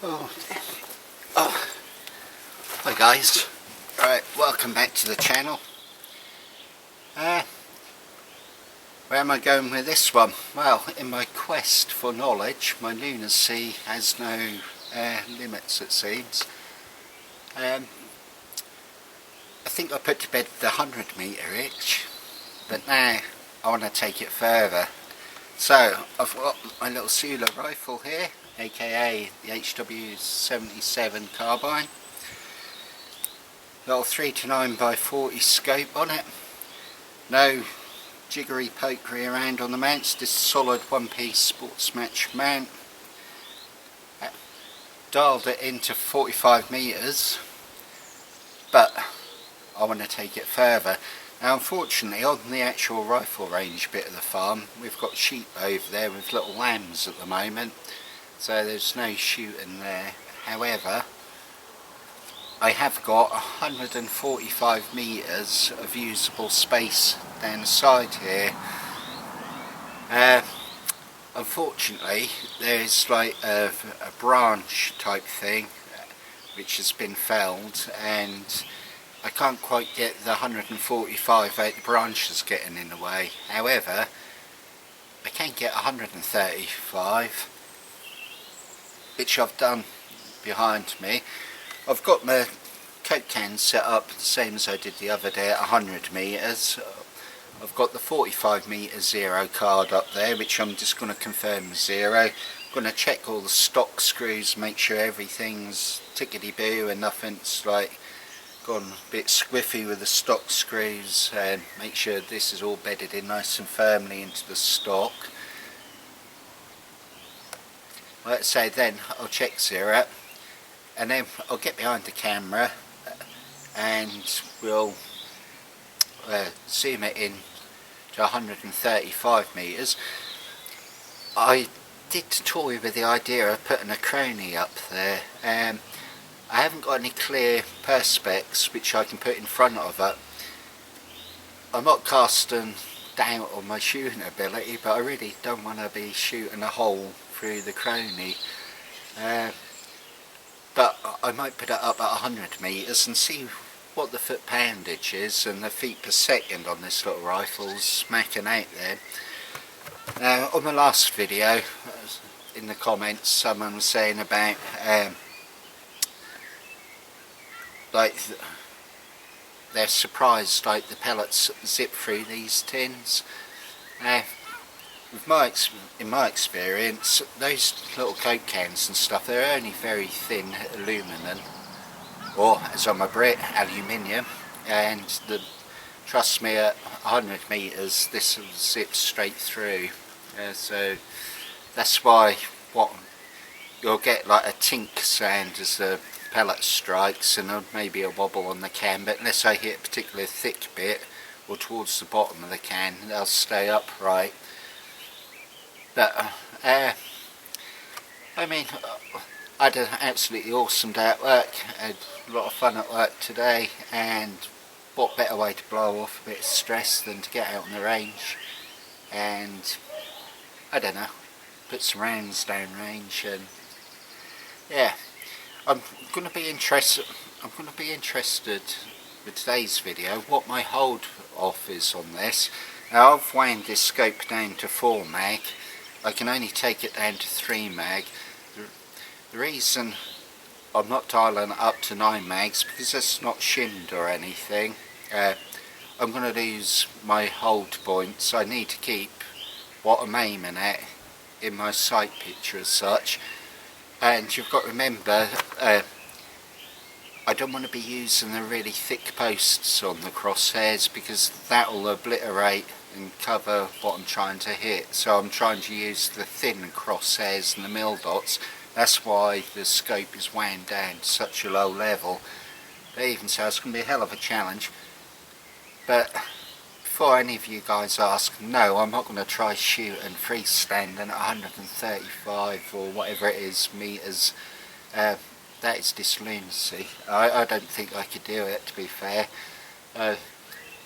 Oh, oh, hi guys. Right, welcome back to the channel. Where am I going with this one? Well, in my quest for knowledge, my lunacy has no limits, it seems. I think I put to bed the 100 metre itch, but now I want to take it further. So I've got my little Sula rifle here, aka the HW77 carbine. Little 3 to 9 by 40 scope on it. No jiggery pokery around on the mounts, this solid one piece sports match mount. Dialed it into 45 metres, but I want to take it further. Now unfortunately on the actual rifle range bit of the farm we've got sheep over there with little lambs at the moment, so there's no shooting there. However, I have got 145 metres of usable space down the side here. Unfortunately there's like a branch type thing which has been felled, and I can't quite get the 145 out, the branches getting in the way. However, I can get 135, which I've done behind me. I've got my coke can set up the same as I did the other day at 100 metres. I've got the 45 metre zero card up there, which I'm just going to confirm zero. I'm going to check all the stock screws, make sure everything's tickety-boo and nothing's like gone a bit squiffy with the stock screws, and make sure this is all bedded in nice and firmly into the stock. Let's say then I'll check zero, and then I'll get behind the camera and we'll zoom it in to 135 metres. I did toy with the idea of putting a crony up there. I haven't got any clear perspex which I can put in front of it. I'm not casting doubt on my shooting ability, but I really don't want to be shooting a hole through the crony. But I might put it up at 100 metres and see what the foot poundage is and the feet per second on this little rifle smacking out there. Now on the last video, in the comments, someone was saying about like they're surprised like the pellets zip through these tins. Now in my experience, those little coke cans and stuff, they're only very thin aluminum, or as I'm a Brit, aluminium, and trust me, at 100 metres this will zip straight through. So that's why you'll get like a tink sound as the pellet strikes, and maybe a wobble on the can, but unless I hit a particularly thick bit or towards the bottom of the can, they'll stay upright. But I mean, I had an absolutely awesome day at work. I had a lot of fun at work today, and what better way to blow off a bit of stress than to get out on the range and, I don't know, put some rounds down range. And yeah, I'm going to be interested with today's video what my hold off is on this. Now I've wound this scope down to 4 mag. I can only take it down to 3 mag. The reason I'm not dialing it up to 9 mags because it's not shimmed or anything. I'm going to lose my hold points. I need to keep what I'm aiming at in my sight picture as such. And you've got to remember, I don't want to be using the really thick posts on the crosshairs because that will obliterate and cover what I'm trying to hit. So I'm trying to use the thin crosshairs and the mil dots. That's why the scope is wound down to such a low level. But even so, it's going to be a hell of a challenge. But before any of you guys ask, no, I'm not going to try shooting freestanding at 135 or whatever it is metres. That is just lunacy. I don't think I could do it, to be fair.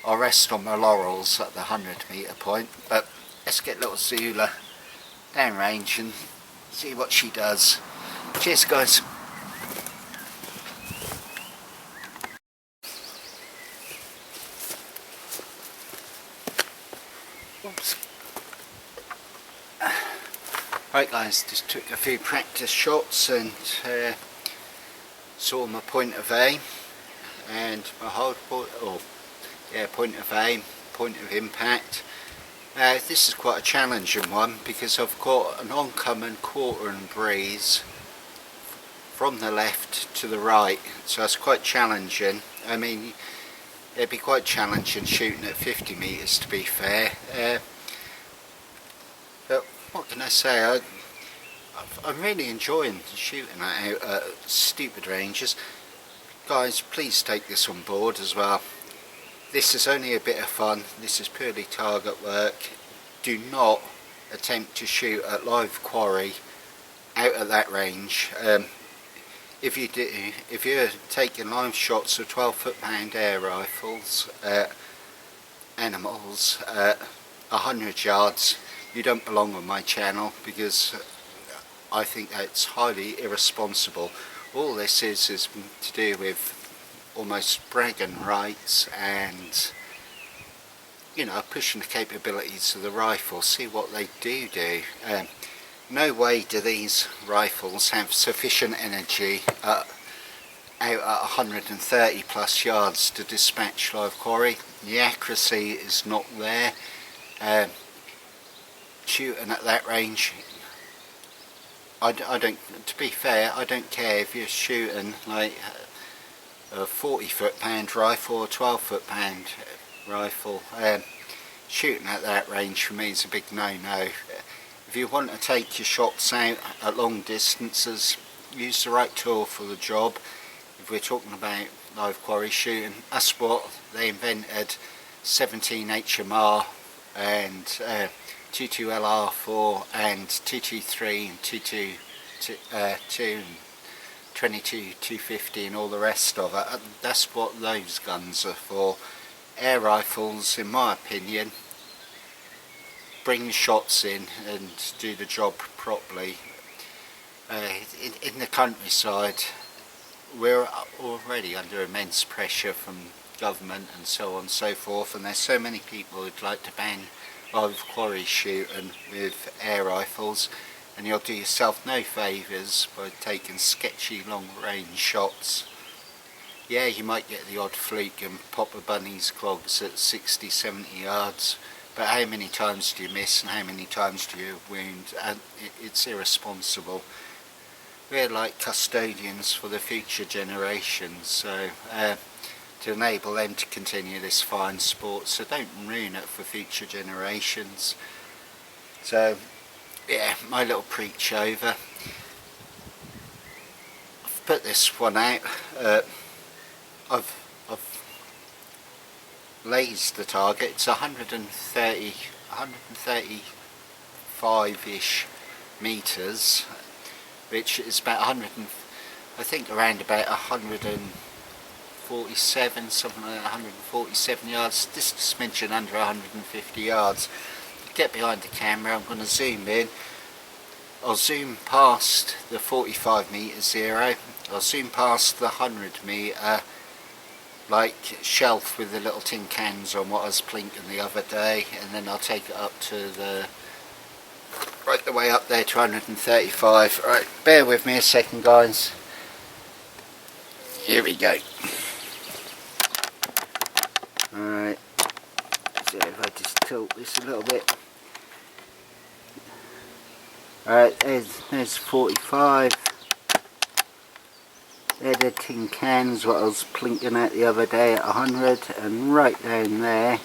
I'll rest on my laurels at the 100 metre point, but let's get little Zula downrange and see what she does. Cheers guys. Oops. Right guys, just took a few practice shots and saw my point of aim and my hold point, point of aim, point of impact. This is quite a challenging one because I've got an oncoming quarter and breeze from the left to the right, so it's quite challenging. I mean, it'd be quite challenging shooting at 50 metres to be fair. But what can I say? I'm really enjoying shooting out at stupid ranges. Guys, please take this on board as well. This is only a bit of fun. This is purely target work. Do not attempt to shoot at live quarry out at that range. If you're taking live shots of 12-foot-pound air rifles, animals at 100 yards, you don't belong on my channel, because I think that's highly irresponsible. All this is to do with almost bragging rights and, you know, pushing the capabilities of the rifle. See what they do. No way do these rifles have sufficient energy out at 130 plus yards to dispatch live quarry. The accuracy is not there. Shooting at that range, I don't, to be fair, I don't care if you're shooting like a 40-foot-pound rifle or a 12-foot-pound rifle. Shooting at that range for me is a big no-no. If you want to take your shots out at long distances, use the right tool for the job. If we're talking about live quarry shooting, that's what they invented 17 HMR and 22LR4 and 223 and 222 and 22-250 and all the rest of it. That's what those guns are for. Air rifles, in my opinion, bring the shots in and do the job properly. In the countryside, we're already under immense pressure from government and so on and so forth, and there's so many people who'd like to ban live quarry shooting with air rifles, and you'll do yourself no favours by taking sketchy long range shots. Yeah, you might get the odd fluke and pop a bunny's clogs at 60-70 yards, but how many times do you miss and how many times do you wound? And it's irresponsible. We're like custodians for the future generations, so to enable them to continue this fine sport, so don't ruin it for future generations. So yeah, my little preach over. I've put this one out. I've lased the target. It's 135-ish meters, which is about 100, I think around about 147, something like 147 yards, just a smidgen under 150 yards. Get behind the camera, I'm going to zoom in. I'll zoom past the 45 meter zero, I'll zoom past the 100 meter like shelf with the little tin cans on what I was plinking the other day, and then I'll take it up to the right the way up there to 135. Right, bear with me a second guys. Here we go. Alright, so if I just tilt this a little bit. Alright, there's 45. They're the tin cans what I was plinking at the other day at 100, and right down there,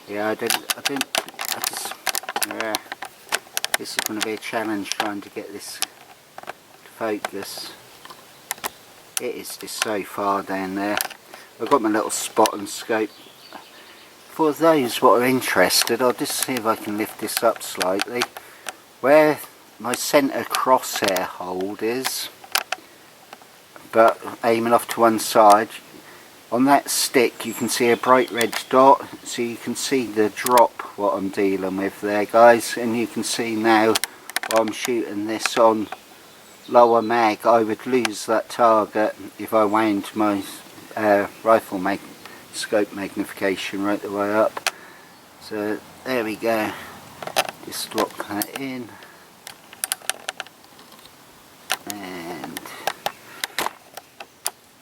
yeah, this is going to be a challenge trying to get this to focus. It is just so far down there. I've got my little spot and scope. For those what are interested, I'll just see if I can lift this up slightly. Where my centre crosshair hold is, but aiming off to one side, on that stick you can see a bright red dot, so you can see the drop what I'm dealing with there guys, and you can see now while I'm shooting this on lower mag, I would lose that target if I wound my rifle scope magnification right the way up. So there we go, just lock that in, and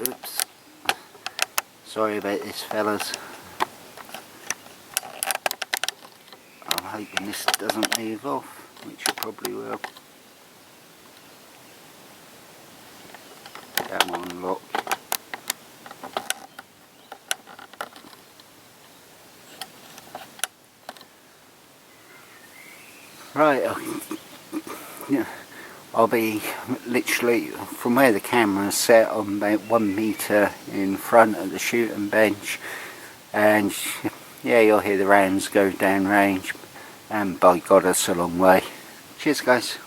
oops, sorry about this fellas, I'm hoping this doesn't move off, which it probably will. Come on, lock. Right, yeah, I'll be literally from where the camera's set, I'm about 1 metre in front of the shooting bench, and yeah, you'll hear the rounds go down range, and by God, that's a long way. Cheers guys.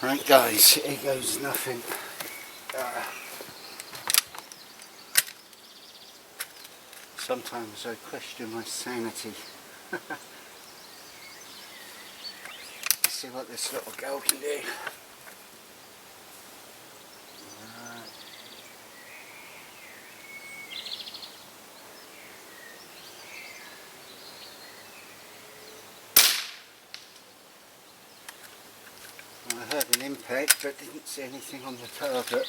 Right guys, here goes nothing. Sometimes I question my sanity. Let's see what this little girl can do. Right. I heard an impact but didn't see anything on the target.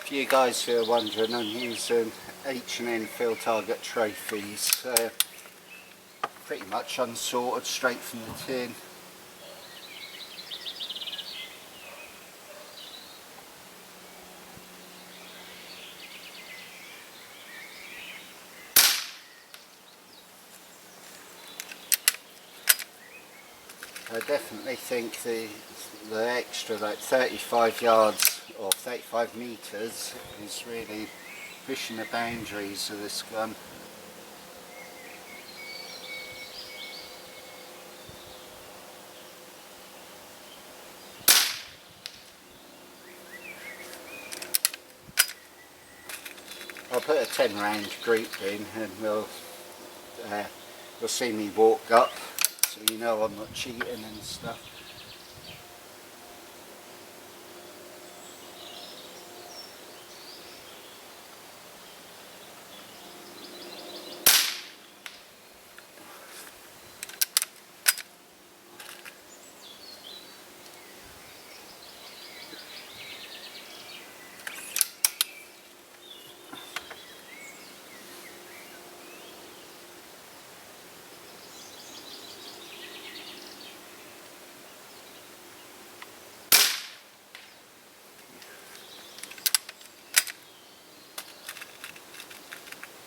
For you guys who are wondering, I'm using H&N field target trophies, pretty much unsorted, straight from the tin. I definitely think the extra, like 35 yards or 35 metres, is really pushing the boundaries of this gun. I'll put a 10 round group in, and you'll see me walk up, so you know I'm not cheating and stuff.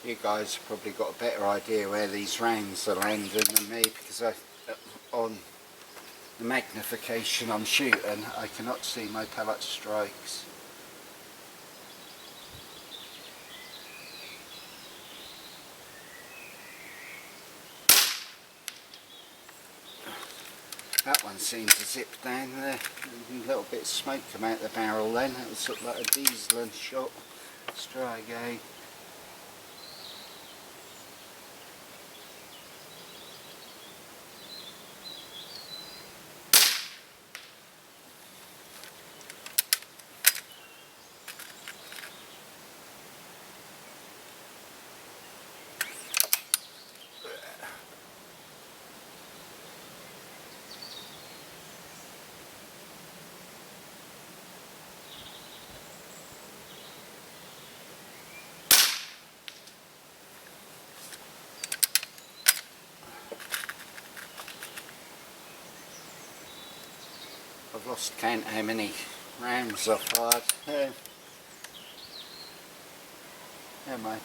You guys have probably got a better idea where these rounds are landing than me, because on the magnification I'm shooting, I cannot see my pellet strikes. That one seemed to zip down there. A little bit of smoke come out the barrel then. It was sort of like a diesel shot. Let's try again. I've lost count how many rounds I've fired. Never mind.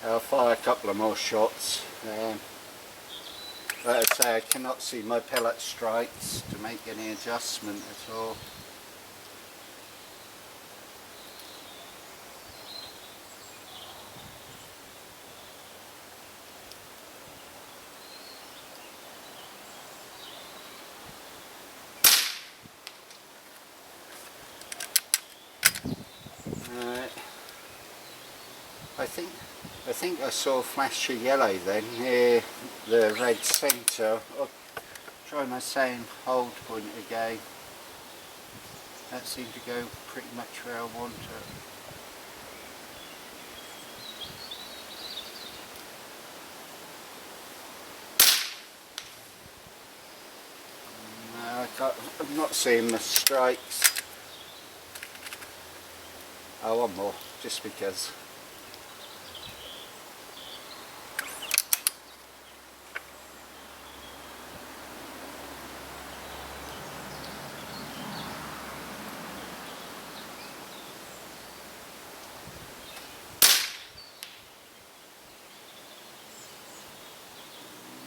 I'll fire a couple of more shots. Like I say, I cannot see my pellet strikes to make any adjustment at all. I think I saw a flash of yellow then near the red centre. I'll try my same hold point again. That seemed to go pretty much where I want it. No, I'm not seeing the strikes. Oh, one more, just because.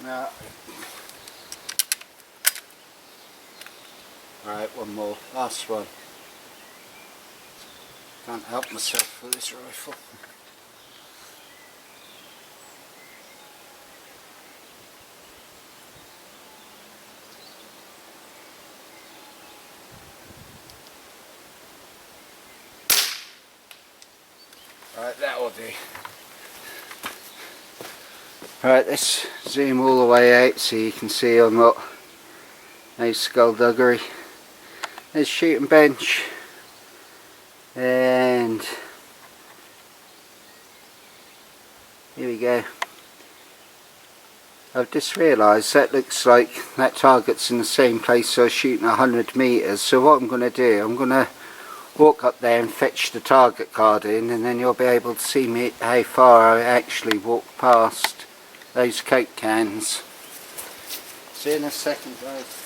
No. Alright, one more. Last one. Can't help myself with this rifle. Right, that'll do. Right, let's zoom all the way out so you can see I'm not no skullduggery. There's shooting bench, and here we go. I've just realised that looks like that target's in the same place I was shooting 100 metres, so what I'm going to do, I'm going to walk up there and fetch the target card in, and then you'll be able to see me how far I actually walked past those Coke cans. See you in a second, guys.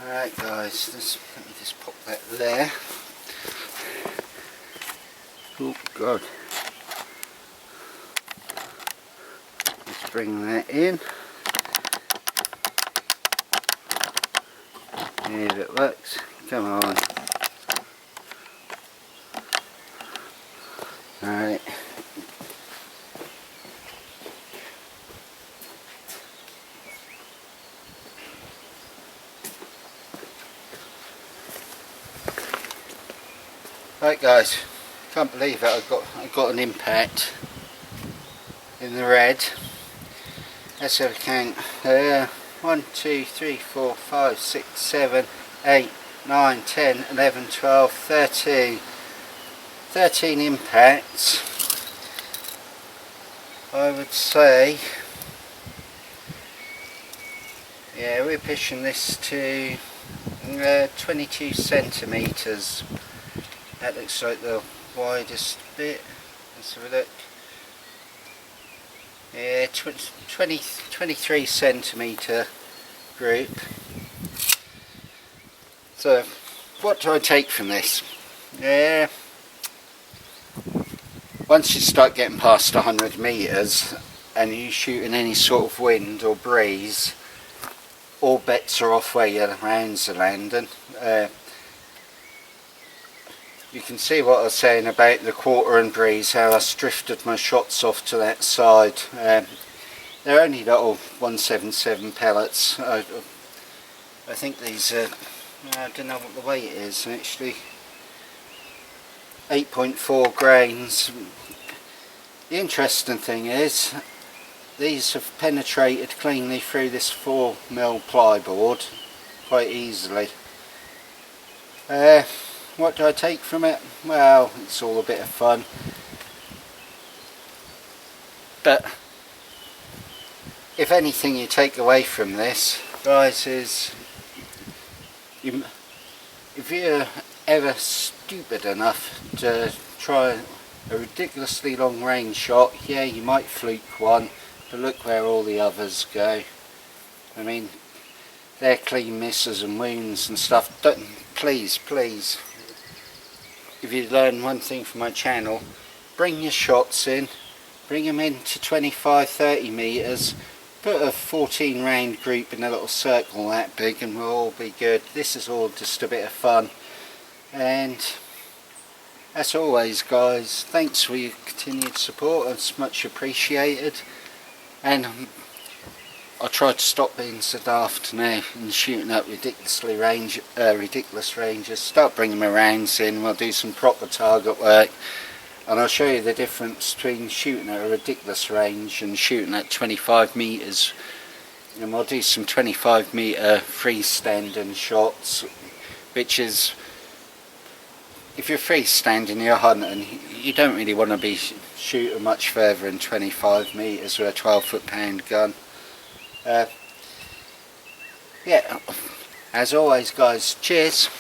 Alright guys, let me just pop that there. Oh god. Let's bring that in. See if it works. Come on. Alright. Right guys, can't believe it, I got an impact in the red. Let's have a count. 1, 2, 3, 4, 5, 6, 7, 8, 9, 10, 11, 12, 13. 13 impacts. I would say, yeah, we're pushing this to 22 centimetres. That looks like the widest bit. Let's have a look. Yeah, 23 centimetre group. So, what do I take from this? Yeah, once you start getting past 100 metres and you shoot in any sort of wind or breeze, all bets are off where your rounds are landing. You can see what I was saying about the quarter and breeze, how I drifted my shots off to that side. They're only little 177 pellets. I think these are, I don't know what the weight is actually, 8.4 grains. The interesting thing is, these have penetrated cleanly through this 4mm plyboard quite easily. What do I take from it? Well, it's all a bit of fun. But if anything you take away from this, guys, is if you're ever stupid enough to try a ridiculously long range shot, yeah, you might fluke one, but look where all the others go. I mean, they're clean misses and wounds and stuff. Don't, please, if you learn one thing from my channel, bring your shots in, bring them in to 25-30 metres, put a 14 round group in a little circle that big and we'll all be good. This is all just a bit of fun. And as always guys, thanks for your continued support, it's much appreciated. And I'll try to stop being so daft now and shooting up ridiculous ranges. Start bringing my rounds in, we'll do some proper target work, and I'll show you the difference between shooting at a ridiculous range and shooting at 25 metres. And we'll do some 25 metre freestanding shots, which is, if you're freestanding, you're hunting, you don't really want to be shooting much further than 25 metres with a 12 foot-pound gun. Yeah, as always guys, cheers.